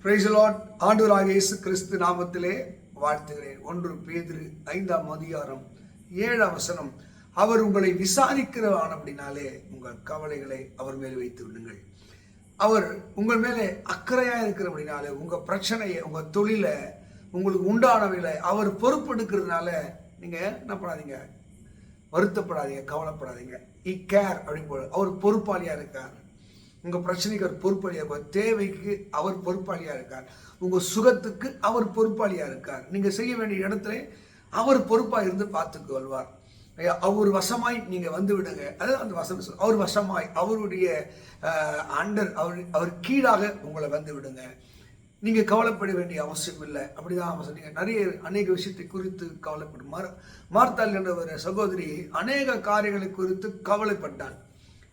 Praise the Lord. ஆண்டவராகிய இயேசு கிறிஸ்து நாமத்திலே வாழ்த்துகிறேன். 1 பேதுரு 5ஆம் அதிகாரம் 7ஆம் வசனம். அவர் உங்களை விசாரிக்கிறவானபடினாலே உங்கள் கவலைகளை அவர் மேல் வைத்து விடுங்கள். அவர் உங்கள் மேலே அக்கறையா இருக்கிறபடினாலே உங்க பிரச்சனையை, உங்க தொழிலை, உங்களுக்கு உண்டானவைகளை அவர் பொறுப்பெடுக்கிறதுனால நீங்க என்ன பண்ணாதீங்க, வருத்தப்படாதீங்க, கவலைப்படாதீங்க. கேர் அப்படின்னு அவர் பொறுப்பாளியா இருக்கார். உங்க பிரச்சனைக்கு அவர் பொறுப்பாளியா இருக்கார். தேவைக்கு அவர் பொறுப்பாளியா இருக்கார். உங்க சுகத்துக்கு அவர் பொறுப்பாளியா இருக்கார். நீங்க செய்ய வேண்டிய இடத்துல அவர் பொறுப்பா இருந்து பார்த்துக் கொள்வார். அவர் வசமாய் நீங்க வந்து விடுங்க. அதாவது அந்த வசனம் அவர் வசமாய், அவருடைய அண்டர், அவர் கீழாக உங்களை வந்து விடுங்க. நீங்க கவலைப்பட வேண்டிய அவசியம் இல்லை. அப்படிதான் சொன்னீங்க. அநேக விஷயத்தை குறித்து கவலைப்படும். மார்த்தாள் என்ற ஒரு சகோதரி அநேக காரியங்களை குறித்து கவலைப்பட்டான்.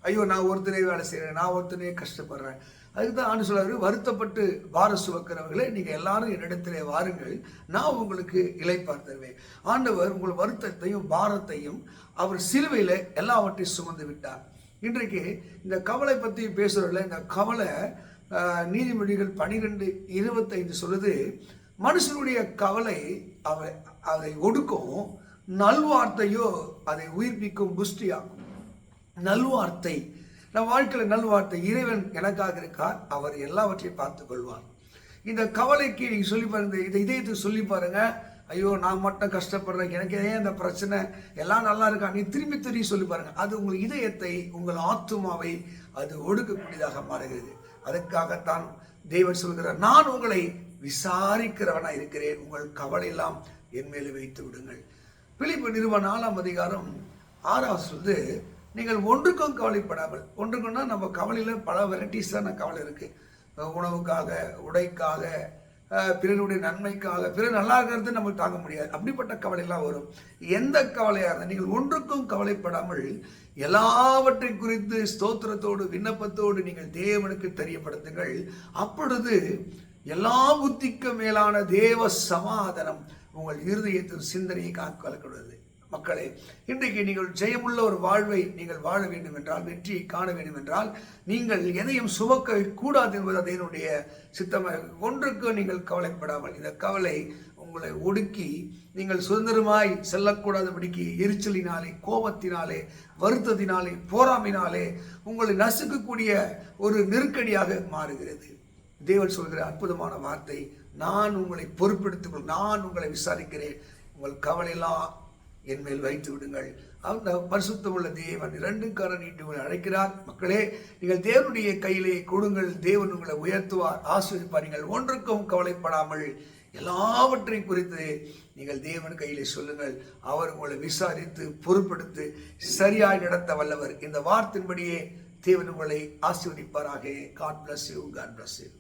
ஐயோ, நான் ஒருத்தனே வேலை செய்யறேன், நான் ஒருத்தனே கஷ்டப்படுறேன். அதுக்கு தான் ஆண்டு சொல்றாரு, வருத்தப்பட்டு பார சுமக்கிறவர்களே நீங்க எல்லாரும் என்னிடத்திலே வாருங்கள், நான் உங்களுக்கு இளைப்பார் தருவேன். ஆண்டவர் உங்கள் வருத்தத்தையும் பாரத்தையும் அவர் சிலுவையில எல்லாவற்றையும் சுமந்து விட்டார். இன்றைக்கு இந்த கவலை பத்தி பேசுறதுல, இந்த கவலை நீதிமொழிகள் 12:25 சொல்லுது, மனுஷனுடைய கவலை அதை ஒடுக்கும், நல்வார்த்தையோ அதை உயிர்ப்பிக்கும், புஷ்டியாகும். நல்வார்த்தை, நம் வாழ்க்கையில் நல்வார்த்தை. இறைவன் எனக்காக இருக்கார், அவர் எல்லாவற்றையும் பார்த்துக் கொள்வார். இந்த கவலைக்கு நீங்க சொல்லி பாருங்க, இந்த இதயத்துக்கு சொல்லி பாருங்க, ஐயோ நான் மட்டும் கஷ்டப்படுறேன், எனக்கு ஏன் இந்த பிரச்சனை, எல்லாம் நல்லா இருக்கா, நீ திரும்பி சொல்லி பாருங்க. அது உங்கள் இதயத்தை, உங்கள் ஆத்துமாவை அது ஒடுக்கக்கூடியதாக மாறுகிறது. அதற்காகத்தான் தேவன் சொல்கிறார், நான் உங்களை விசாரிக்கிறவனா இருக்கிறேன், உங்கள் கவலை எல்லாம் என் மேலே வைத்து விடுங்கள். பிலிப்பு நிறுவனம் 4ஆம் அதிகாரம் 6ஆம் சொல்லுது, நீங்கள் ஒன்றுக்கும் கவலைப்படாமல். ஒன்றுக்குன்னா நம்ம கவலையில பல வெரைட்டிஸான கவலை இருக்கு. உணவுக்காக, உடைக்காக, பிறருடைய நன்மைக்காக, பிறர் நல்லா இருக்கிறது நமக்கு தாங்க முடியாது, அப்படிப்பட்ட கவலை எல்லாம் வரும். எந்த கவலையா இருந்தால் நீங்கள் ஒன்றுக்கும் கவலைப்படாமல் எல்லாவற்றை குறித்து ஸ்தோத்திரத்தோடு விண்ணப்பத்தோடு நீங்கள் தேவனுக்கு தெரியப்படுத்துங்கள். அப்பொழுது எல்லா புத்திக்கும் மேலான தேவ சமாதானம் உங்கள் இருதயத்தின் சிந்தனையை காக்கொள்ளக்கூடாது. மக்களே, இன்றைக்கு நீங்கள் ஜெயமுள்ள ஒரு வாழ்வை நீங்கள் வாழ வேண்டும் என்றால், வெற்றியை காண வேண்டும் என்றால், நீங்கள் எதையும் சுமக்க கூடாது என்பது அதனுடைய சித்தமாக. ஒன்றுக்கு நீங்கள் கவலைப்படாமல், இந்த கவலை உங்களை ஒடுக்கி நீங்கள் சுதந்திரமாய் செல்லக்கூடாதபடிக்கு எரிச்சலினாலே, கோபத்தினாலே, வருத்தத்தினாலே, போராமினாலே உங்களை நசுக்கக்கூடிய ஒரு நெருக்கடியாக மாறுகிறது. தேவன் சொல்கிற அற்புதமான வார்த்தை, நான் உங்களை பொறுப்பெடுத்துக்கொள், நான் உங்களை விசாரிக்கிறேன், உங்கள் கவலையெல்லாம் என் மேல் வைத்து விடுங்கள். அந்த பரிசுத்தமுள்ள தேவன் 2 கரம் நீட்டி உங்களை அழைக்கிறார். மக்களே, நீங்கள் தேவனுடைய கையிலே கொடுங்கள், தேவன் உங்களை உயர்த்துவார், ஆசீர்வதிப்பார். நீங்கள் ஒன்றுக்கும் கவலைப்படாமல் எல்லாவற்றையும் குறித்து நீங்கள் தேவன் கையிலே சொல்லுங்கள். அவர் உங்களை விசாரித்து பொறுப்பெடுத்து சரியாய் நடத்த வல்லவர். இந்த வார்த்தையின்படியே தேவன் உங்களை ஆசீர்வதிப்பாராக. God bless you. God bless you.